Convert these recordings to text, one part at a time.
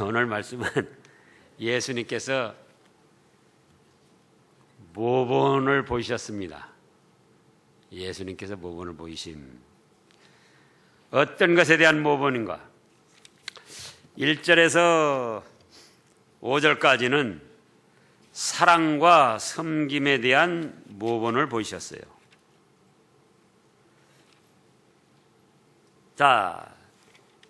오늘 말씀은 예수님께서 모본을 보이셨습니다. 예수님께서 모본을 보이심. 어떤 것에 대한 모본인가? 1절에서 5절까지는 사랑과 섬김에 대한 모본을 보이셨어요. 자,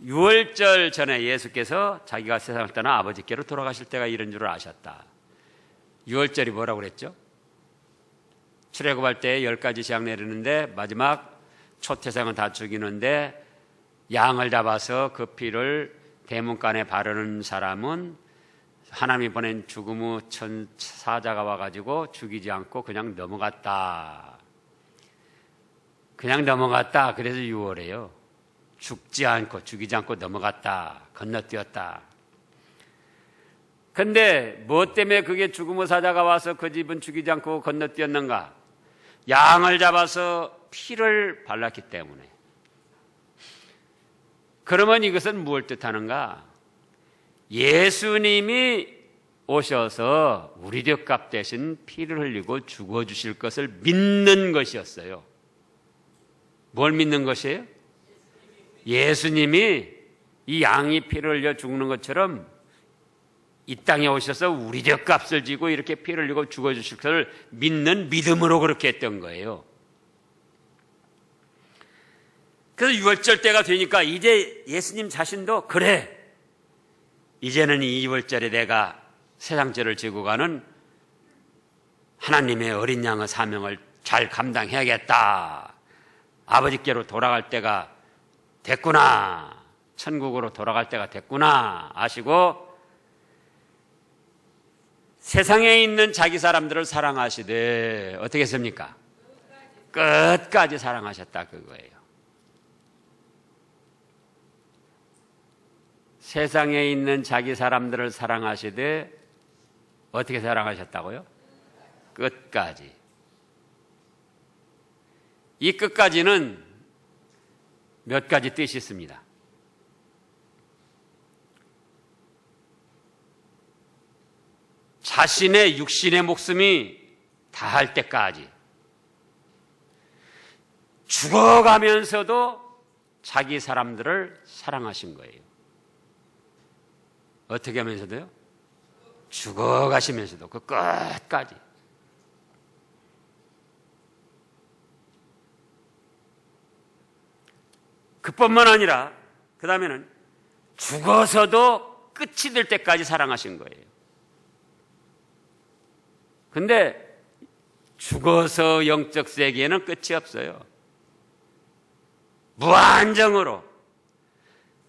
6월절 전에 예수께서 자기가 세상을 떠나 아버지께로 돌아가실 때가 이런 줄을 아셨다. 6월절이 뭐라고 그랬죠? 출애굽할 때 10가지 재앙 내리는데 마지막 초태생은 다 죽이는데 양을 잡아서 그 피를 대문간에 바르는 사람은 하나님이 보낸 죽음의 천사자가 와가지고 죽이지 않고 그냥 넘어갔다. 그냥 넘어갔다. 그래서 6월이에요. 죽지 않고 죽이지 않고 넘어갔다. 건너뛰었다. 근데 뭐 때문에 그게 죽음의 사자가 와서 그 집은 죽이지 않고 건너뛰었는가? 양을 잡아서 피를 발랐기 때문에. 그러면 이것은 무엇을 뜻하는가? 예수님이 오셔서 우리 죄값 대신 피를 흘리고 죽어주실 것을 믿는 것이었어요. 뭘 믿는 것이에요? 예수님이 이 양이 피를 흘려 죽는 것처럼 이 땅에 오셔서 우리 죄값을 지고 이렇게 피를 흘리고 죽어주실 것을 믿는 믿음으로 그렇게 했던 거예요. 그래서 6월절 때가 되니까 이제 예수님 자신도 그래, 이제는 이 2월절에 내가 세상죄를 지고 가는 하나님의 어린 양의 사명을 잘 감당해야겠다. 아버지께로 돌아갈 때가 됐구나. 천국으로 돌아갈 때가 됐구나 아시고 세상에 있는 자기 사람들을 사랑하시되 어떻게 했습니까? 끝까지 사랑하셨다 그거예요. 세상에 있는 자기 사람들을 사랑하시되 어떻게 사랑하셨다고요? 끝까지. 이 끝까지는 몇 가지 뜻이 있습니다. 자신의 육신의 목숨이 다할 때까지 죽어가면서도 자기 사람들을 사랑하신 거예요. 어떻게 하면서도요? 죽어가시면서도 그 끝까지. 그뿐만 아니라 그 다음에는 죽어서도 끝이 될 때까지 사랑하신 거예요. 근데 죽어서 영적 세계에는 끝이 없어요. 무한정으로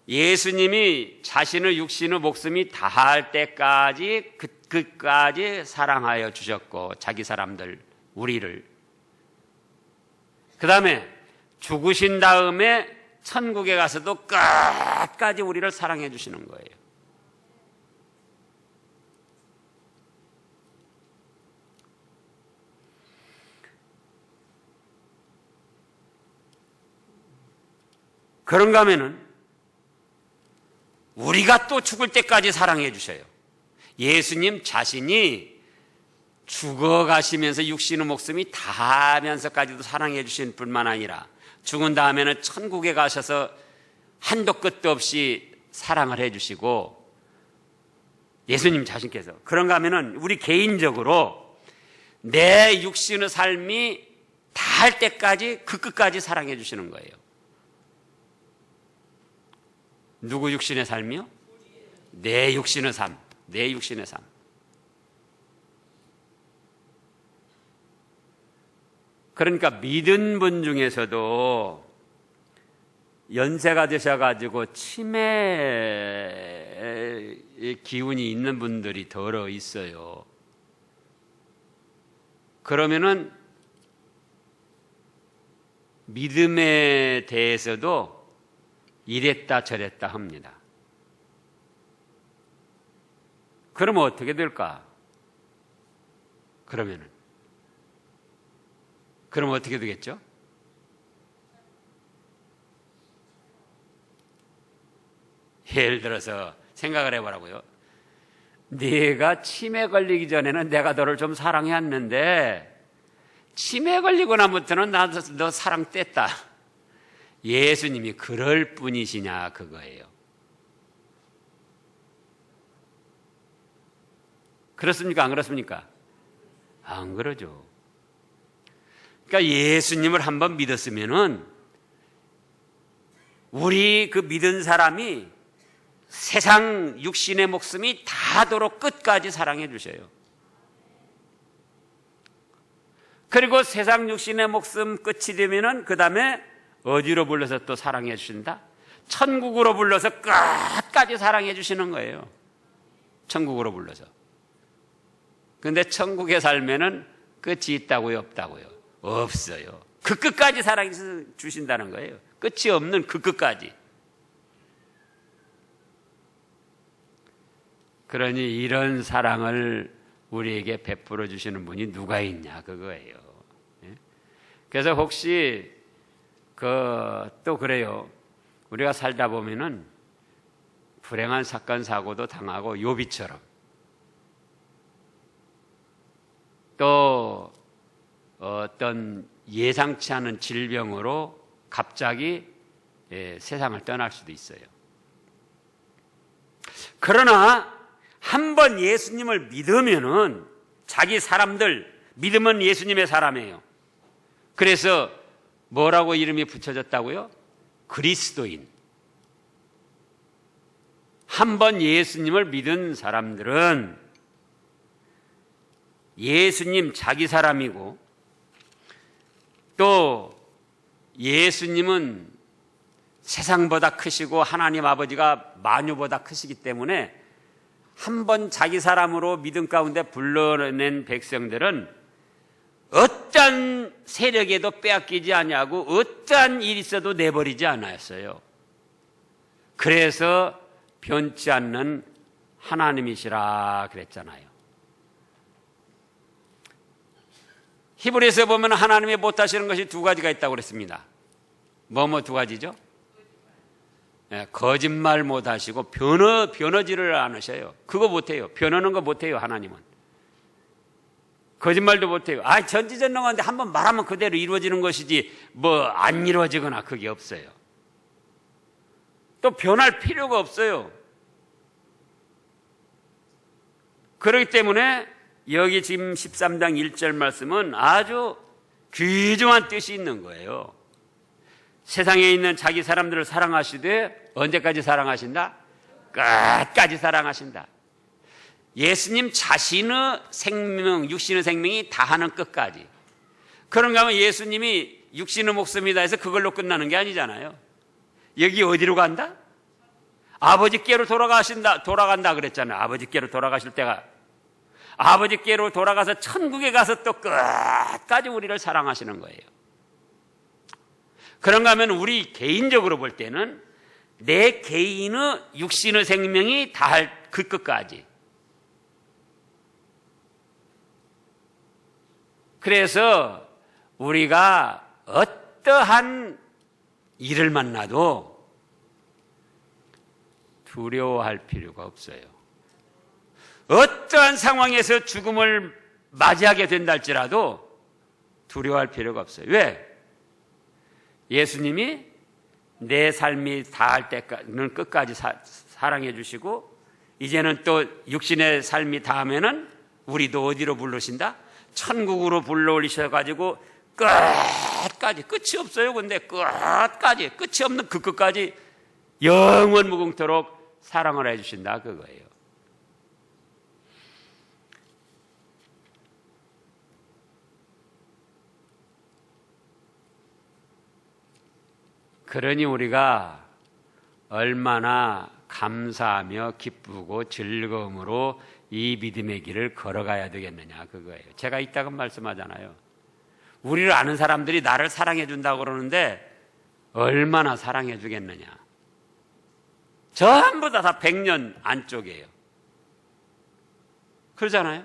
예수님이 자신의 육신의 목숨이 다할 때까지 끝까지 사랑하여 주셨고 자기 사람들 우리를 그 다음에 죽으신 다음에 천국에 가서도 끝까지 우리를 사랑해 주시는 거예요. 그런가 하면은 우리가 또 죽을 때까지 사랑해 주셔요. 예수님 자신이 죽어가시면서 육신의 목숨이 다하면서까지도 사랑해 주신 뿐만 아니라 죽은 다음에는 천국에 가셔서 한도 끝도 없이 사랑을 해 주시고 예수님 자신께서 그런가 하면은 우리 개인적으로 내 육신의 삶이 다할 때까지 그 끝까지 사랑해 주시는 거예요. 누구 육신의 삶이요? 내 육신의 삶. 내 육신의 삶. 그러니까 믿은 분 중에서도 연세가 드셔가지고 치매의 기운이 있는 분들이 더러 있어요. 그러면은 믿음에 대해서도 이랬다 저랬다 합니다. 그러면 어떻게 될까? 그러면 어떻게 되겠죠? 예를 들어서 생각을 해보라고요. 네가 치매 걸리기 전에는 내가 너를 좀 사랑해왔는데 치매 걸리고 나부터는 나도 너 사랑 뗐다. 예수님이 그럴 분이시냐 그거예요. 그렇습니까? 안 그렇습니까? 안 그러죠. 그러니까 예수님을 한번 믿었으면은 우리 그 믿은 사람이 세상 육신의 목숨이 닿도록 끝까지 사랑해 주셔요. 그리고 세상 육신의 목숨 끝이 되면은 그 다음에 어디로 불러서 또 사랑해 주신다? 천국으로 불러서 끝까지 사랑해 주시는 거예요. 천국으로 불러서. 근데 천국에 살면은 끝이 있다고요, 없다고요? 없어요. 그 끝까지 사랑해 주신다는 거예요. 끝이 없는 그 끝까지. 그러니 이런 사랑을 우리에게 베풀어 주시는 분이 누가 있냐 그거예요. 그래서 혹시 또 그래요. 우리가 살다 보면은 불행한 사건 사고도 당하고 요비처럼 또 어떤 예상치 않은 질병으로 갑자기 세상을 떠날 수도 있어요. 그러나 한번 예수님을 믿으면은 자기 사람들 믿으면 예수님의 사람이에요. 그래서 뭐라고 이름이 붙여졌다고요? 그리스도인. 한번 예수님을 믿은 사람들은 예수님 자기 사람이고 또 예수님은 세상보다 크시고 하나님 아버지가 만유보다 크시기 때문에 한번 자기 사람으로 믿음 가운데 불러낸 백성들은 어떠한 세력에도 빼앗기지 아니하고 어떠한 일이 있어도 내버리지 않았어요. 그래서 변치 않는 하나님이시라 그랬잖아요. 히브리서에 보면 하나님이 못하시는 것이 두 가지가 있다고 그랬습니다. 뭐 두 가지죠? 거짓말 못하시고 변어지를 안 하셔요. 그거 못해요. 변하는 거 못해요. 하나님은 거짓말도 못해요. 전지전능한데 한번 말하면 그대로 이루어지는 것이지 뭐 안 이루어지거나 그게 없어요. 또 변할 필요가 없어요. 그렇기 때문에 여기 지금 13장 1절 말씀은 아주 귀중한 뜻이 있는 거예요. 세상에 있는 자기 사람들을 사랑하시되 언제까지 사랑하신다? 끝까지 사랑하신다. 예수님 자신의 생명, 육신의 생명이 다하는 끝까지. 그런가 하면 예수님이 육신의 목숨이 다해서 그걸로 끝나는 게 아니잖아요. 여기 어디로 간다? 아버지께로 돌아간다 그랬잖아요. 아버지께로 돌아가실 때가 아버지께로 돌아가서 천국에 가서 또 끝까지 우리를 사랑하시는 거예요. 그런가 하면 우리 개인적으로 볼 때는 내 개인의 육신의 생명이 다할 그 끝까지. 그래서 우리가 어떠한 일을 만나도 두려워할 필요가 없어요. 어떠한 상황에서 죽음을 맞이하게 된다 할지라도 두려워할 필요가 없어요. 왜? 예수님이 내 삶이 다할 때는 끝까지 사랑해 주시고 이제는 또 육신의 삶이 다하면은 우리도 어디로 부르신다? 천국으로 불러 올리셔가지고 끝까지 끝이 없어요. 근데 끝까지 끝이 없는 그 끝까지 영원 무궁토록 사랑을 해주신다 그거예요. 그러니 우리가 얼마나 감사하며 기쁘고 즐거움으로 이 믿음의 길을 걸어가야 되겠느냐 그거예요. 제가 이따금 말씀하잖아요. 우리를 아는 사람들이 나를 사랑해 준다고 그러는데 얼마나 사랑해 주겠느냐. 전부 다 100년 안쪽이에요. 그러잖아요.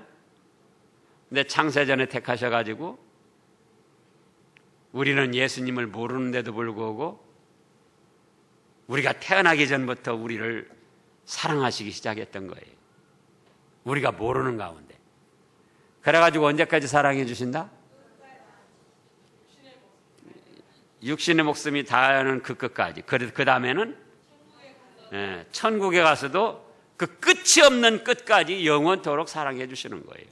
근데 창세전에 택하셔가지고 우리는 예수님을 모르는데도 불구하고 우리가 태어나기 전부터 우리를 사랑하시기 시작했던 거예요. 우리가 모르는 가운데. 그래가지고 언제까지 사랑해 주신다? 육신의 목숨이 다하는 그 끝까지. 그 다음에는 천국에 가서도 그 끝이 없는 끝까지 영원토록 사랑해 주시는 거예요.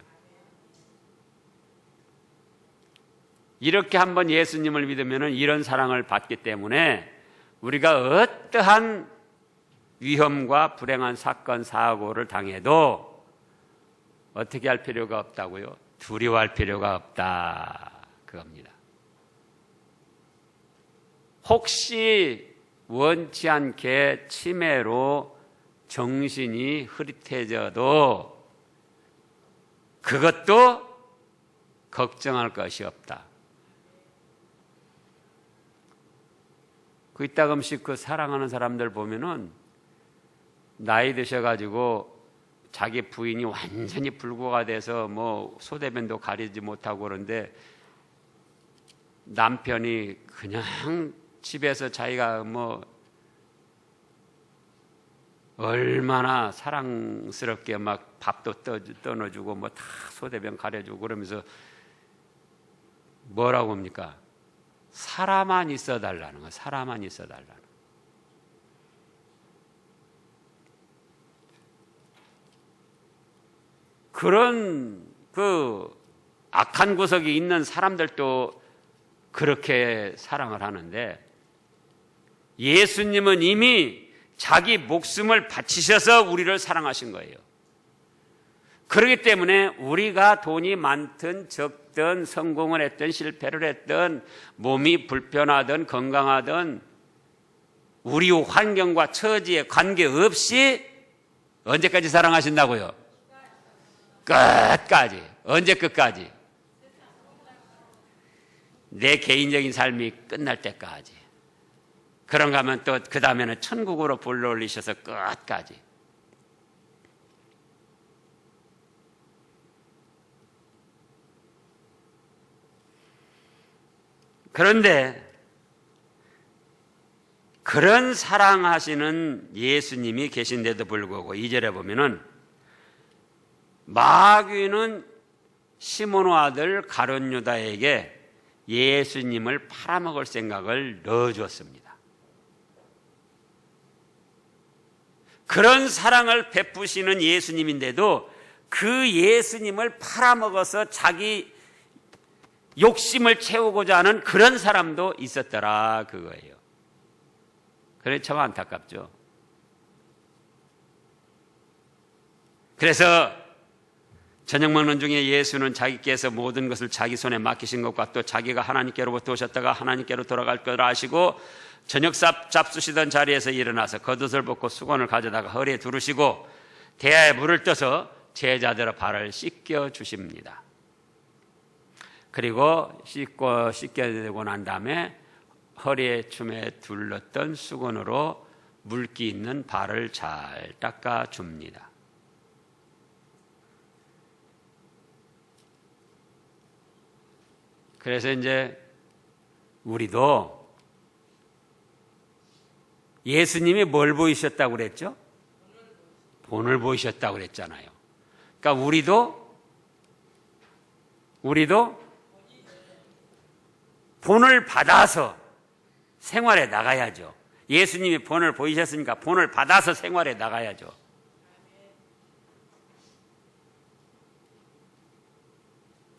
이렇게 한번 예수님을 믿으면 이런 사랑을 받기 때문에 우리가 어떠한 위험과 불행한 사건, 사고를 당해도 어떻게 할 필요가 없다고요? 두려워할 필요가 없다. 그겁니다. 혹시 원치 않게 치매로 정신이 흐릿해져도 그것도 걱정할 것이 없다. 그 이따금씩 그 사랑하는 사람들 보면은 나이 드셔가지고 자기 부인이 완전히 불구가 돼서 뭐 소대변도 가리지 못하고 그러는데 남편이 그냥 집에서 자기가 뭐 얼마나 사랑스럽게 막 밥도 떠넣어주고 뭐 다 소대변 가려주고 그러면서 뭐라고 합니까? 사람만 있어 달라는 거, 사람만 있어 달라는 거. 그런 그 악한 구석이 있는 사람들도 그렇게 사랑을 하는데 예수님은 이미 자기 목숨을 바치셔서 우리를 사랑하신 거예요. 그렇기 때문에 우리가 돈이 많든 적든 성공을 했든 실패를 했든 몸이 불편하든 건강하든 우리 환경과 처지에 관계없이 언제까지 사랑하신다고요? 끝까지. 언제 끝까지? 내 개인적인 삶이 끝날 때까지. 그런가 하면 또 그 다음에는 천국으로 불러올리셔서 끝까지. 그런데 그런 사랑하시는 예수님이 계신데도 불구하고 2절에 보면은 마귀는 시몬의 아들 가룟 유다에게 예수님을 팔아먹을 생각을 넣어주었습니다. 그런 사랑을 베푸시는 예수님인데도 그 예수님을 팔아먹어서 자기 욕심을 채우고자 하는 그런 사람도 있었더라 그거예요. 그래 참 안타깝죠. 그래서 저녁 먹는 중에 예수는 자기께서 모든 것을 자기 손에 맡기신 것과 또 자기가 하나님께로부터 오셨다가 하나님께로 돌아갈 걸 아시고 저녁 잡수시던 자리에서 일어나서 겉옷을 벗고 수건을 가져다가 허리에 두르시고 대야에 물을 떠서 제자들의 발을 씻겨 주십니다. 그리고 씻겨내고 난 다음에 허리에 춤에 둘렀던 수건으로 물기 있는 발을 잘 닦아 줍니다. 그래서 이제 우리도 예수님이 뭘 보이셨다고 그랬죠? 본을 보이셨다고 그랬잖아요. 그러니까 우리도 본을 받아서 생활에 나가야죠. 예수님이 본을 보이셨으니까 본을 받아서 생활에 나가야죠.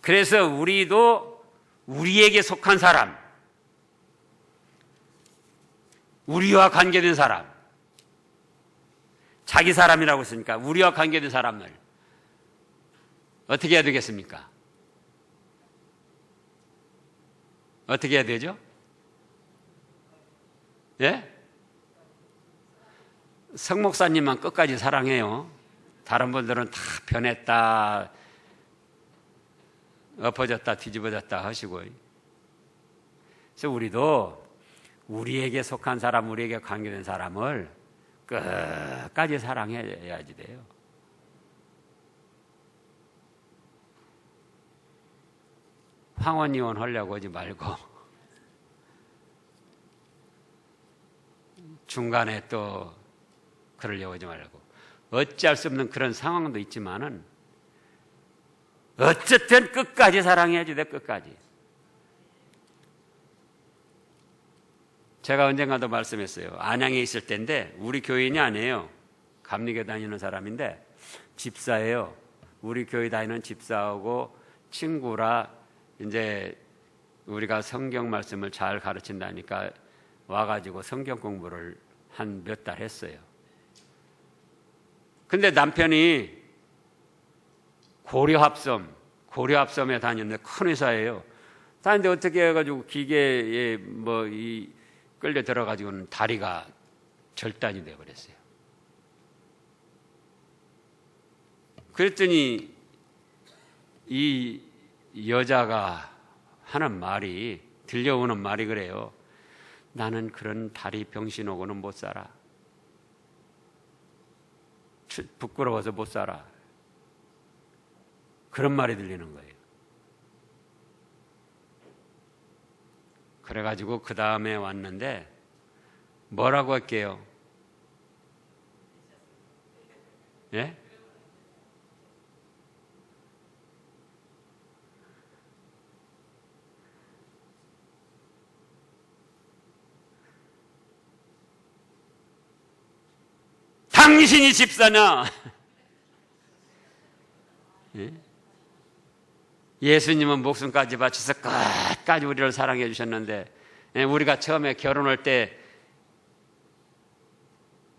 그래서 우리도 우리에게 속한 사람, 우리와 관계된 사람, 자기 사람이라고 했으니까 우리와 관계된 사람을 어떻게 해야 되겠습니까? 어떻게 해야 되죠? 예? 성 목사님만 끝까지 사랑해요. 다른 분들은 다 변했다, 엎어졌다, 뒤집어졌다 하시고. 그래서 우리도 우리에게 속한 사람, 우리에게 관계된 사람을 끝까지 사랑해야지 돼요. 황혼이혼 하려고 하지 말고 중간에 또 그러려고 하지 말고 어찌할 수 없는 그런 상황도 있지만은 어쨌든 끝까지 사랑해야지 돼. 끝까지. 제가 언젠가도 말씀했어요. 안양에 있을 때인데 우리 교인이 아니에요. 감리교 다니는 사람인데 집사예요. 우리 교회 다니는 집사하고 친구라 이제 우리가 성경 말씀을 잘 가르친다니까 와가지고 성경 공부를 한 몇 달 했어요. 근데 남편이 고려합섬에 다녔는데 큰 회사예요. 다니는데 어떻게 해가지고 기계에 끌려 들어가지고는 다리가 절단이 되어버렸어요. 그랬더니 이 여자가 하는 말이, 들려오는 말이 그래요. 나는 그런 다리 병신하고는 못 살아. 부끄러워서 못 살아. 그런 말이 들리는 거예요. 그래가지고 그 다음에 왔는데 뭐라고 할게요? 예? 당신이 집사냐? 예? 예수님은 목숨까지 바쳐서 끝까지 우리를 사랑해 주셨는데 우리가 처음에 결혼할 때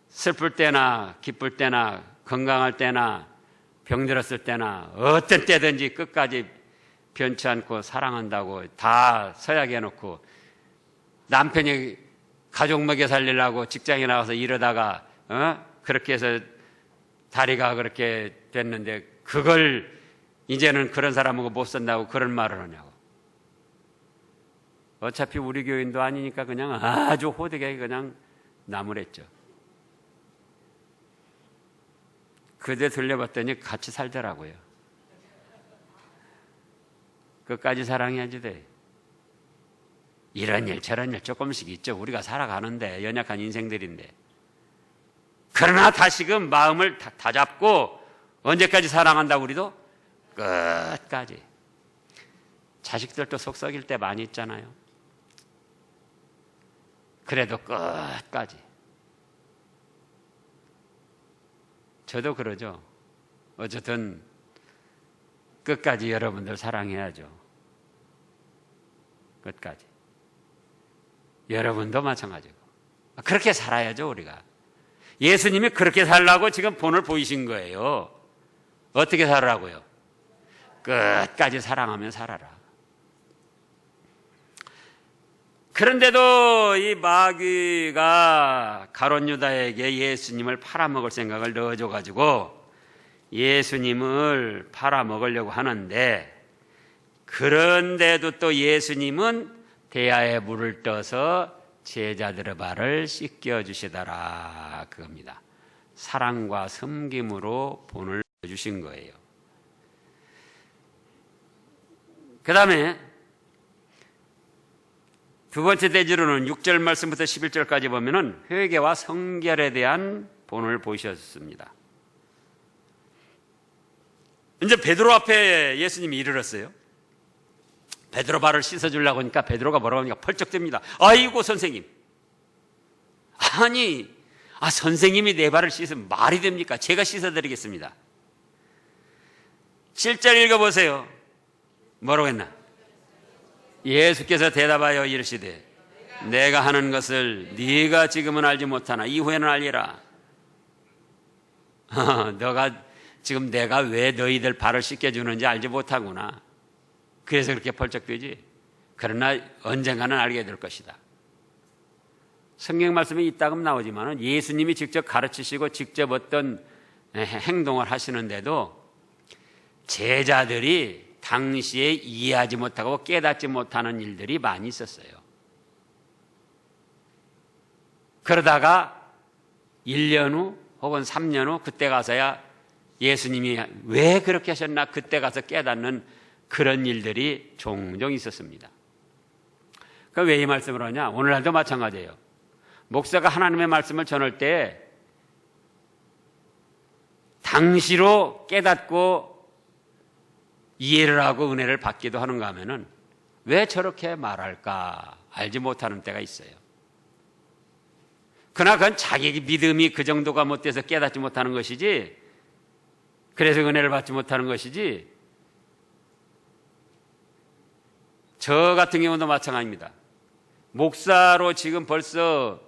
슬플 때나 기쁠 때나 건강할 때나 병들었을 때나 어떤 때든지 끝까지 변치 않고 사랑한다고 다 서약해 놓고 남편이 가족 먹여 살리려고 직장에 나가서 이러다가 그렇게 해서 다리가 그렇게 됐는데 그걸 이제는 그런 사람하고 못 산다고 그런 말을 하냐고. 어차피 우리 교인도 아니니까 그냥 아주 호되게 그냥 나무랬죠. 그대 들려봤더니 같이 살더라고요. 끝까지 사랑해야지 돼. 이런 일 저런 일 조금씩 있죠. 우리가 살아가는데 연약한 인생들인데. 그러나 다시금 마음을 다 잡고 언제까지 사랑한다고 우리도? 끝까지. 자식들도 속 썩일 때 많이 있잖아요. 그래도 끝까지. 저도 그러죠. 어쨌든 끝까지 여러분들 사랑해야죠. 끝까지. 여러분도 마찬가지고. 그렇게 살아야죠, 우리가. 예수님이 그렇게 살라고 지금 본을 보이신 거예요. 어떻게 살라고요? 끝까지 사랑하며 살아라. 그런데도 이 마귀가 가룟 유다에게 예수님을 팔아먹을 생각을 넣어줘가지고 예수님을 팔아먹으려고 하는데, 그런데도 또 예수님은 대야에 물을 떠서 제자들의 발을 씻겨주시더라, 그겁니다. 사랑과 섬김으로 본을 주신 거예요. 그 다음에 두 번째 대지로는 6절 말씀부터 11절까지 보면은 회개와 성결에 대한 본을 보셨습니다. 이제 베드로 앞에 예수님이 이르렀어요. 베드로 발을 씻어주려고 하니까 베드로가 뭐라고 하니까 펄쩍댑니다. 아이고 선생님, 아니 선생님이 내 발을 씻으면 말이 됩니까? 제가 씻어드리겠습니다. 7절 읽어보세요. 뭐라고 했나? 예수께서 대답하여 이르시되 내가 하는 것을 네가 지금은 알지 못하나 이후에는 알리라. 너가 지금 내가 왜 너희들 발을 씻겨주는지 알지 못하구나. 그래서 그렇게 펄쩍되지. 그러나 언젠가는 알게 될 것이다. 성경 말씀에 이따금 나오지만 예수님이 직접 가르치시고 직접 어떤 행동을 하시는데도 제자들이 당시에 이해하지 못하고 깨닫지 못하는 일들이 많이 있었어요. 그러다가 1년 후 혹은 3년 후 그때 가서야 예수님이 왜 그렇게 하셨나 그때 가서 깨닫는 그런 일들이 종종 있었습니다. 그 왜 이 말씀을 하냐? 오늘날도 마찬가지예요. 목사가 하나님의 말씀을 전할 때 당시로 깨닫고 이해를 하고 은혜를 받기도 하는가 하면은 왜 저렇게 말할까 알지 못하는 때가 있어요. 그러나 그건 자기 믿음이 그 정도가 못 돼서 깨닫지 못하는 것이지, 그래서 은혜를 받지 못하는 것이지, 저 같은 경우도 마찬가지입니다. 목사로 지금 벌써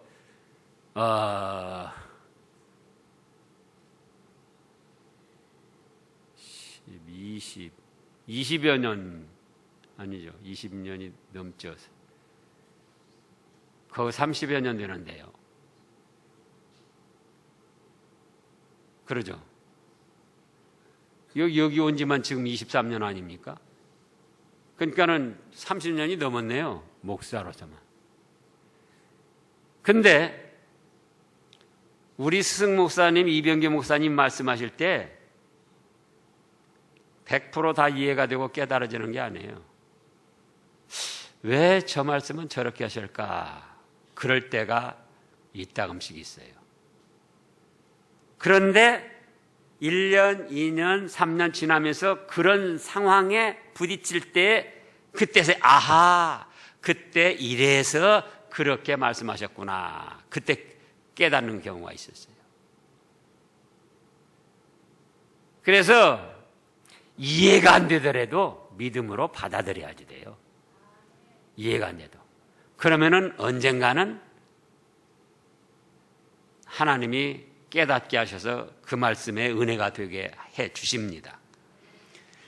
20여 년 아니죠. 20년이 넘죠. 거의 30여 년 되는데요. 그러죠. 여기 온 지만 지금 23년 아닙니까? 그러니까는 30년이 넘었네요. 목사로서만. 근데 우리 스승 목사님, 이병규 목사님 말씀하실 때 100% 다 이해가 되고 깨달아지는 게 아니에요. 왜 저 말씀은 저렇게 하실까? 그럴 때가 이따금씩 있어요. 그런데 1년, 2년, 3년 지나면서 그런 상황에 부딪힐 때 그때서 아하, 그때 이래서 그렇게 말씀하셨구나. 그때 깨닫는 경우가 있었어요. 그래서 이해가 안 되더라도 믿음으로 받아들여야지 돼요. 이해가 안 돼도. 그러면은 언젠가는 하나님이 깨닫게 하셔서 그 말씀에 은혜가 되게 해 주십니다.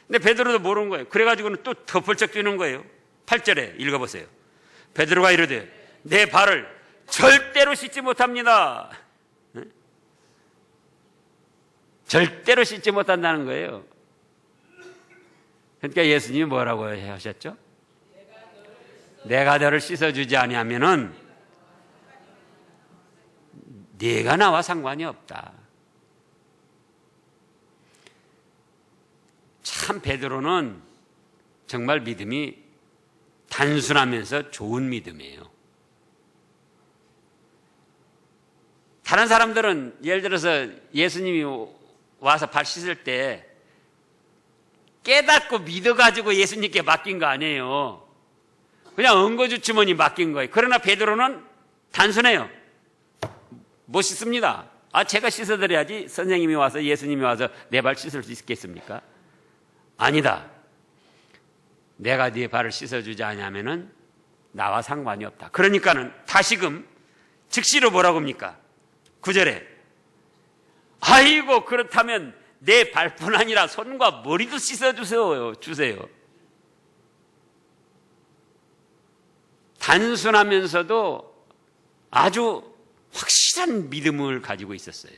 근데 베드로도 모르는 거예요. 그래가지고는 또 더 벌쩍 뛰는 거예요. 8절에 읽어보세요. 베드로가 이르되 내 발을 절대로 씻지 못합니다. 절대로 씻지 못한다는 거예요. 그러니까 예수님이 뭐라고 하셨죠? 내가 너를 씻어주지 아니하면은 네가 나와 상관이 없다. 참 베드로는 정말 믿음이 단순하면서 좋은 믿음이에요. 다른 사람들은 예를 들어서 예수님이 와서 발 씻을 때 깨닫고 믿어가지고 예수님께 맡긴 거 아니에요. 그냥 엉거주 주머니 맡긴 거예요. 그러나 베드로는 단순해요. 못 씻습니다. 제가 씻어드려야지 선생님이 와서 예수님이 와서 내 발 씻을 수 있겠습니까? 아니다. 내가 네 발을 씻어주지 않으면은 나와 상관이 없다. 그러니까는 다시금 즉시로 뭐라고 합니까? 9절에 아이고 그렇다면 내 발뿐 아니라 손과 머리도 씻어주세요. 단순하면서도 아주 확실한 믿음을 가지고 있었어요.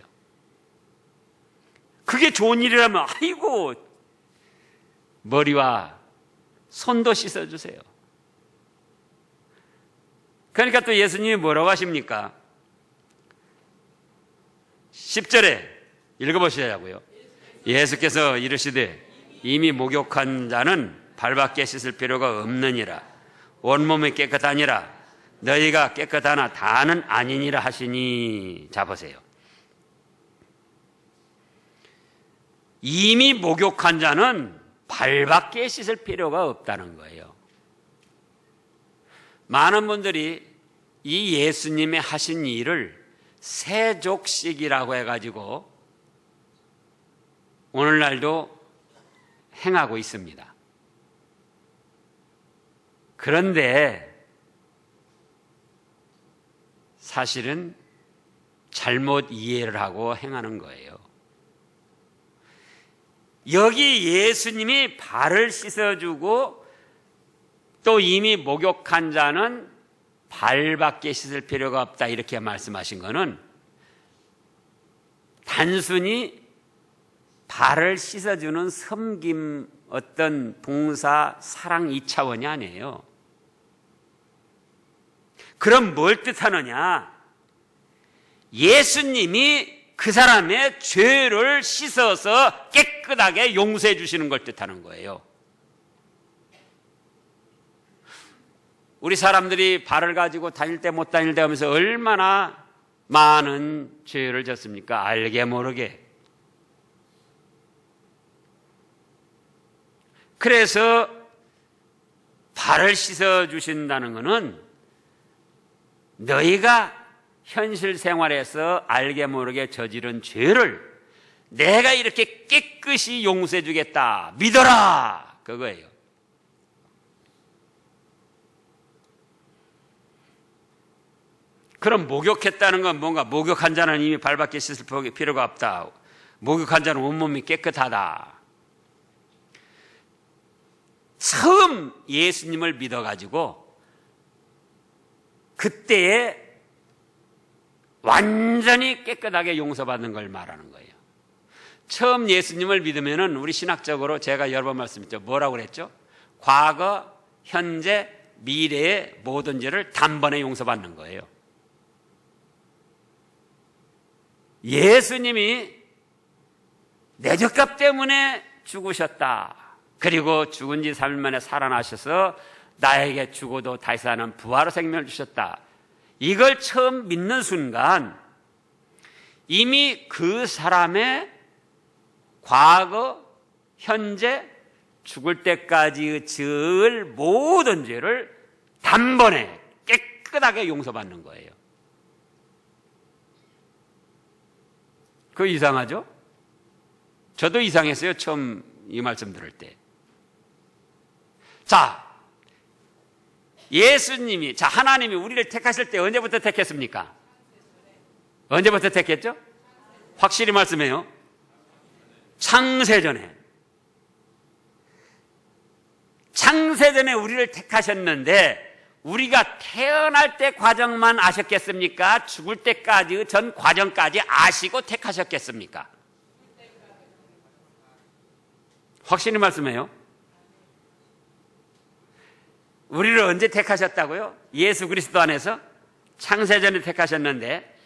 그게 좋은 일이라면 아이고 머리와 손도 씻어주세요. 그러니까 또 예수님이 뭐라고 하십니까? 10절에 읽어보시라고요. 예수께서 이르시되 이미 목욕한 자는 발밖에 씻을 필요가 없느니라. 온몸이 깨끗하니라. 너희가 깨끗하나 다는 아니니라 하시니. 자 보세요. 이미 목욕한 자는 발밖에 씻을 필요가 없다는 거예요. 많은 분들이 이 예수님의 하신 일을 세족식이라고 해가지고 오늘날도 행하고 있습니다. 그런데 사실은 잘못 이해를 하고 행하는 거예요. 여기 예수님이 발을 씻어주고 또 이미 목욕한 자는 발밖에 씻을 필요가 없다 이렇게 말씀하신 것은 단순히 발을 씻어주는 섬김, 어떤 봉사, 사랑 이 차원이 아니에요. 그럼 뭘 뜻하느냐? 예수님이 그 사람의 죄를 씻어서 깨끗하게 용서해 주시는 걸 뜻하는 거예요. 우리 사람들이 발을 가지고 다닐 때 못 다닐 때 하면서 얼마나 많은 죄를 졌습니까? 알게 모르게. 그래서 발을 씻어 주신다는 것은 너희가 현실 생활에서 알게 모르게 저지른 죄를 내가 이렇게 깨끗이 용서해 주겠다. 믿어라. 그거예요. 그럼 목욕했다는 건 뭔가 목욕한 자는 이미 발밖에 씻을 필요가 없다. 목욕한 자는 온몸이 깨끗하다. 처음 예수님을 믿어가지고 그때에 완전히 깨끗하게 용서받는 걸 말하는 거예요. 처음 예수님을 믿으면은 우리 신학적으로 제가 여러 번 말씀드렸죠. 뭐라고 그랬죠? 과거, 현재, 미래의 모든 죄를 단번에 용서받는 거예요. 예수님이 내 죄값 때문에 죽으셨다. 그리고 죽은 지 3일 만에 살아나셔서 나에게 죽어도 다시 사는 부활의 생명을 주셨다. 이걸 처음 믿는 순간 이미 그 사람의 과거, 현재, 죽을 때까지 지을 모든 죄를 단번에 깨끗하게 용서받는 거예요. 그거 이상하죠? 저도 이상했어요. 처음 이 말씀 들을 때. 자, 예수님이, 하나님이 우리를 택하실 때 언제부터 택했습니까? 언제부터 택했죠? 확실히 말씀해요. 창세전에. 창세전에 우리를 택하셨는데 우리가 태어날 때 과정만 아셨겠습니까? 죽을 때까지 전 과정까지 아시고 택하셨겠습니까? 확실히 말씀해요. 우리를 언제 택하셨다고요? 예수 그리스도 안에서 창세전에 택하셨는데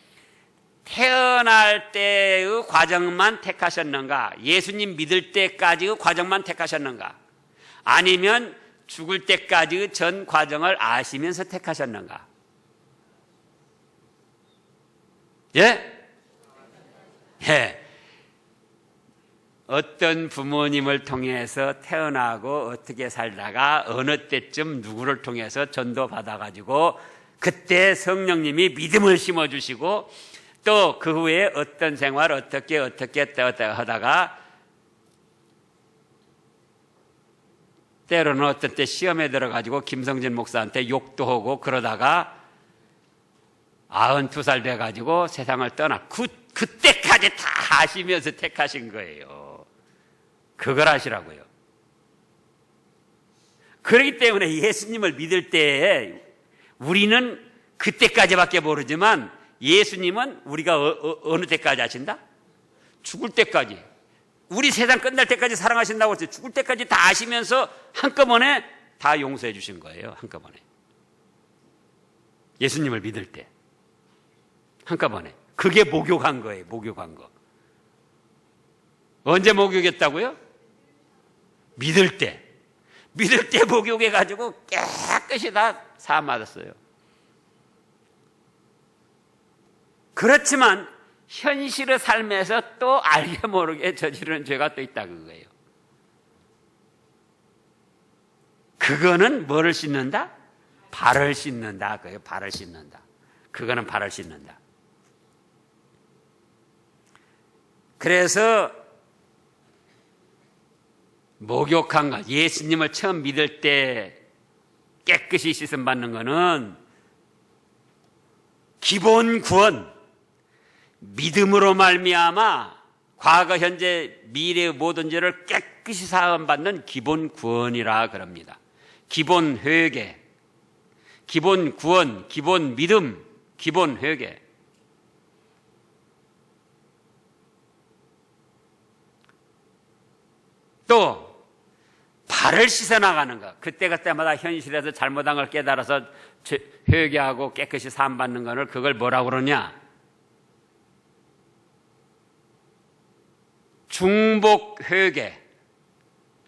태어날 때의 과정만 택하셨는가? 예수님 믿을 때까지의 과정만 택하셨는가? 아니면 죽을 때까지의 전 과정을 아시면서 택하셨는가? 예? 예. 어떤 부모님을 통해서 태어나고 어떻게 살다가 어느 때쯤 누구를 통해서 전도받아가지고 그때 성령님이 믿음을 심어주시고 또 그 후에 어떤 생활 어떻게 하다가 때로는 어떤 때 시험에 들어가지고 김성진 목사한테 욕도 하고 그러다가 92살 돼가지고 세상을 떠나 그때까지 다 하시면서 택하신 거예요. 그걸 하시라고요. 그렇기 때문에 예수님을 믿을 때 우리는 그때까지밖에 모르지만 예수님은 우리가 어느 때까지 하신다? 죽을 때까지. 우리 세상 끝날 때까지 사랑하신다고 했어요. 죽을 때까지 다 아시면서 한꺼번에 다 용서해 주신 거예요. 한꺼번에. 예수님을 믿을 때. 한꺼번에. 그게 목욕한 거예요. 목욕한 거. 언제 목욕했다고요? 믿을 때. 믿을 때 목욕해가지고 깨끗이 다 사함 받았어요. 그렇지만 현실의 삶에서 또 알게 모르게 저지르는 죄가 또 있다 그거예요. 그거는 뭐를 씻는다? 발을 씻는다. 그거예요. 발을 씻는다. 그거는 발을 씻는다. 그래서 목욕한 것, 예수님을 처음 믿을 때 깨끗이 씻음 받는 거는 기본 구원, 믿음으로 말미암아 과거, 현재, 미래의 모든 죄를 깨끗이 사함받는 기본 구원이라 그럽니다. 기본 회개, 기본 구원, 기본 믿음, 기본 회개. 또 발을 씻어나가는 것. 그때마다 현실에서 잘못한 걸 깨달아서 회개하고 깨끗이 사함받는 것을 그걸 뭐라고 그러냐? 중복 회개.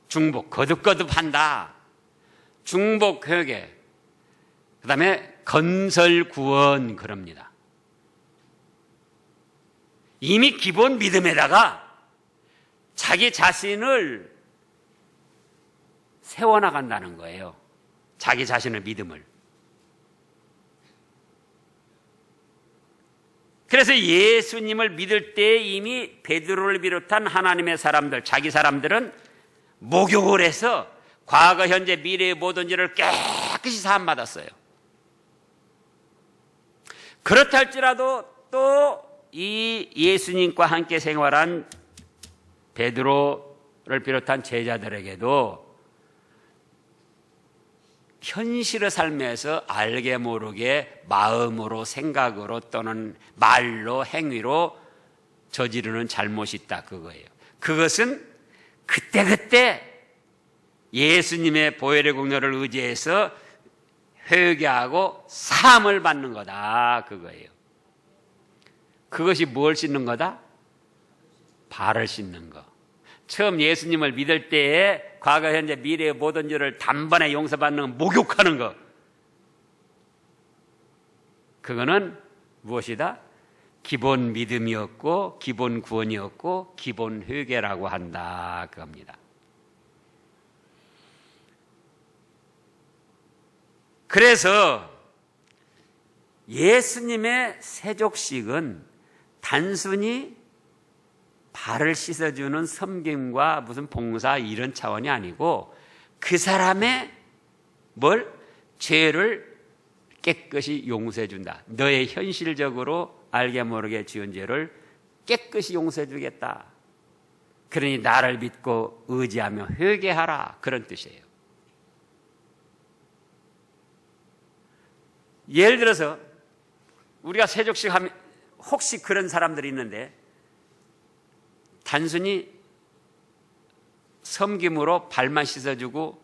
중복, 거듭거듭한다. 중복 회개. 그 다음에 건설 구원 그럽니다. 이미 기본 믿음에다가 자기 자신을 세워나간다는 거예요. 자기 자신의 믿음을. 그래서 예수님을 믿을 때 이미 베드로를 비롯한 하나님의 사람들, 자기 사람들은 목욕을 해서 과거, 현재, 미래의 모든 죄를 깨끗이 사함받았어요. 그렇다 할지라도 또 이 예수님과 함께 생활한 베드로를 비롯한 제자들에게도 현실의 삶에서 알게 모르게 마음으로, 생각으로 또는 말로, 행위로 저지르는 잘못이 있다, 그거예요. 그것은 그때그때 예수님의 보혈의 공로를 의지해서 회개하고 사함을 받는 거다, 그거예요. 그것이 뭘 씻는 거다? 발을 씻는 거. 처음 예수님을 믿을 때에 과거, 현재, 미래의 모든 죄를 단번에 용서받는 목욕하는 거. 그거는 무엇이다? 기본 믿음이었고 기본 구원이었고 기본 회개라고 한다, 그겁니다. 그래서 예수님의 세족식은 단순히 발을 씻어주는 섬김과 무슨 봉사 이런 차원이 아니고 그 사람의 죄를 깨끗이 용서해 준다. 너의 현실적으로 알게 모르게 지은 죄를 깨끗이 용서해 주겠다. 그러니 나를 믿고 의지하며 회개하라, 그런 뜻이에요. 예를 들어서 우리가 세족식 하면 혹시 그런 사람들이 있는데 단순히 섬김으로 발만 씻어주고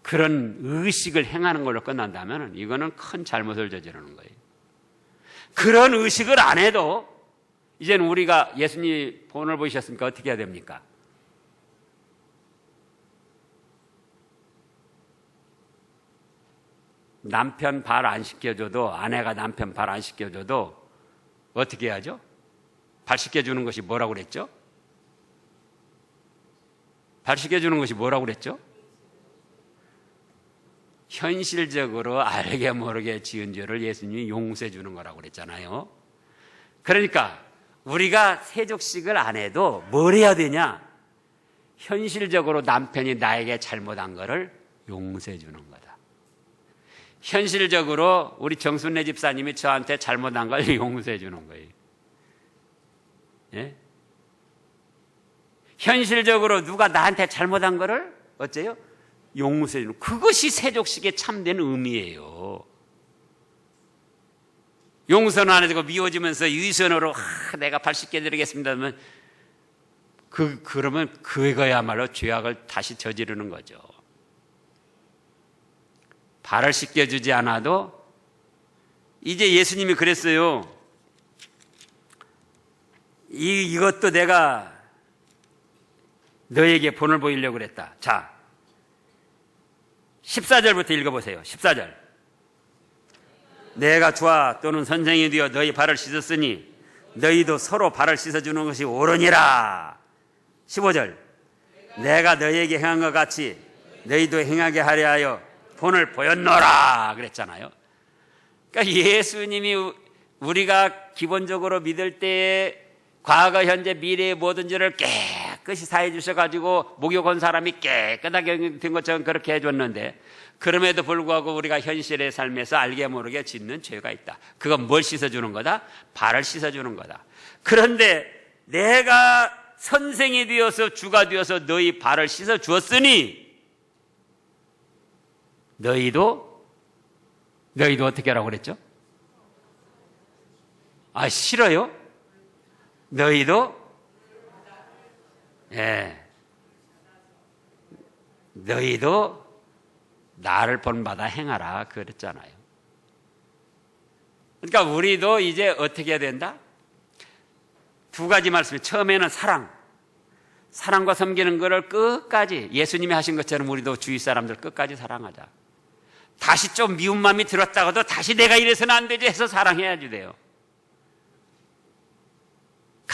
그런 의식을 행하는 걸로 끝난다면 이거는 큰 잘못을 저지르는 거예요. 그런 의식을 안 해도 이제는 우리가 예수님 본을 보이셨으니까 어떻게 해야 됩니까? 남편 발 안 씻겨줘도, 아내가 남편 발 안 씻겨줘도 어떻게 해야죠? 발 씻겨주는 것이 뭐라고 그랬죠? 발 씻겨주는 것이 뭐라고 그랬죠? 현실적으로 알게 모르게 지은 죄를 예수님이 용서해 주는 거라고 그랬잖아요. 그러니까 우리가 세족식을 안 해도 뭘 해야 되냐? 현실적으로 남편이 나에게 잘못한 거를 용서해 주는 거다. 현실적으로 우리 정순례 집사님이 저한테 잘못한 걸 용서해 주는 거예요. 예? 현실적으로 누가 나한테 잘못한 거를 어째요? 용서해 주는, 그것이 세족식의 참된 의미예요. 용서는 안 해주고 미워지면서 유선으로 내가 발 씻겨드리겠습니다 하면 그러면 그거야말로 죄악을 다시 저지르는 거죠. 발을 씻겨주지 않아도 이제 예수님이 그랬어요. 이것도 내가 너에게 본을 보이려고 그랬다. 자, 14절부터 읽어보세요. 14절. 내가 주와 또는 선생이 되어 너희 발을 씻었으니 너희도 서로 발을 씻어주는 것이 옳으니라. 15절. 내가 너희에게 행한 것 같이 너희도 행하게 하려 하여 본을 보였노라 그랬잖아요. 그러니까 예수님이 우리가 기본적으로 믿을 때에 과거, 현재, 미래의 모든 죄를 깨끗이 사해 주셔가지고 목욕한 사람이 깨끗하게 된 것처럼 그렇게 해줬는데, 그럼에도 불구하고 우리가 현실의 삶에서 알게 모르게 짓는 죄가 있다. 그건 뭘 씻어주는 거다? 발을 씻어주는 거다. 그런데 내가 선생이 되어서 주가 되어서 너희 발을 씻어주었으니 너희도 어떻게 하라고 그랬죠? 아, 싫어요? 너희도? 예. 너희도 나를 본받아 행하라 그랬잖아요. 그러니까 우리도 이제 어떻게 해야 된다? 두 가지 말씀이, 처음에는 사랑과 섬기는 것을 끝까지 예수님이 하신 것처럼 우리도 주위 사람들 끝까지 사랑하자. 다시 좀 미운 마음이 들었다고도 다시 내가 이래서는 안 되지 해서 사랑해야지 돼요.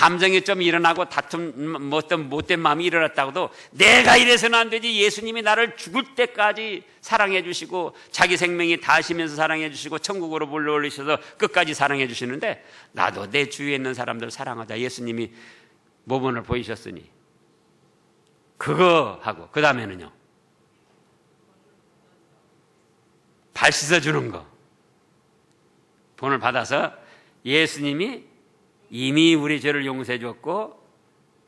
감정이 좀 일어나고 다툼, 어떤 못된 마음이 일어났다고도 내가 이래서는 안 되지. 예수님이 나를 죽을 때까지 사랑해 주시고 자기 생명이 다하시면서 사랑해 주시고 천국으로 불러올리셔서 끝까지 사랑해 주시는데 나도 내 주위에 있는 사람들 사랑하자. 예수님이 모범을 보이셨으니 그거 하고 그 다음에는요. 발 씻어주는 거. 본을 받아서 예수님이 이미 우리 죄를 용서해 줬고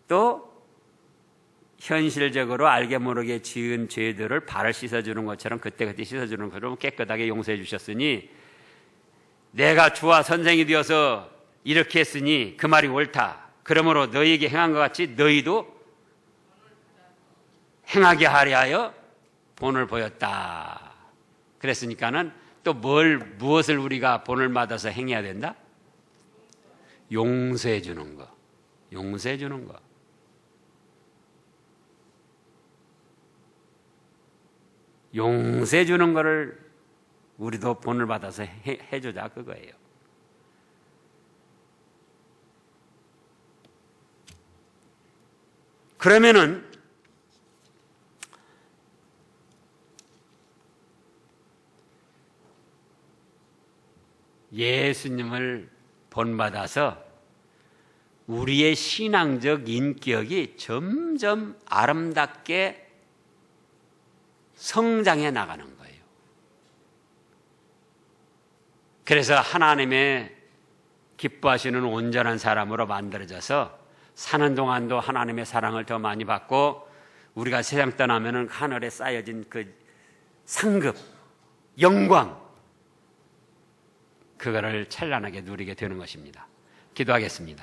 또 현실적으로 알게 모르게 지은 죄들을 발을 씻어주는 것처럼 그때 씻어주는 것처럼 깨끗하게 용서해 주셨으니 내가 주와 선생이 되어서 이렇게 했으니 그 말이 옳다. 그러므로 너희에게 행한 것 같이 너희도 행하게 하려 하여 본을 보였다. 그랬으니까는 또 무엇을 우리가 본을 받아서 행해야 된다? 용서해 주는 거. 용서해 주는 거. 용서해 주는 거를 우리도 본을 받아서 해주자 그거예요. 그러면은 예수님을 본받아서 우리의 신앙적 인격이 점점 아름답게 성장해 나가는 거예요. 그래서 하나님의 기뻐하시는 온전한 사람으로 만들어져서 사는 동안도 하나님의 사랑을 더 많이 받고 우리가 세상 떠나면은 하늘에 쌓여진 그 상급, 영광, 그거를 찬란하게 누리게 되는 것입니다. 기도하겠습니다.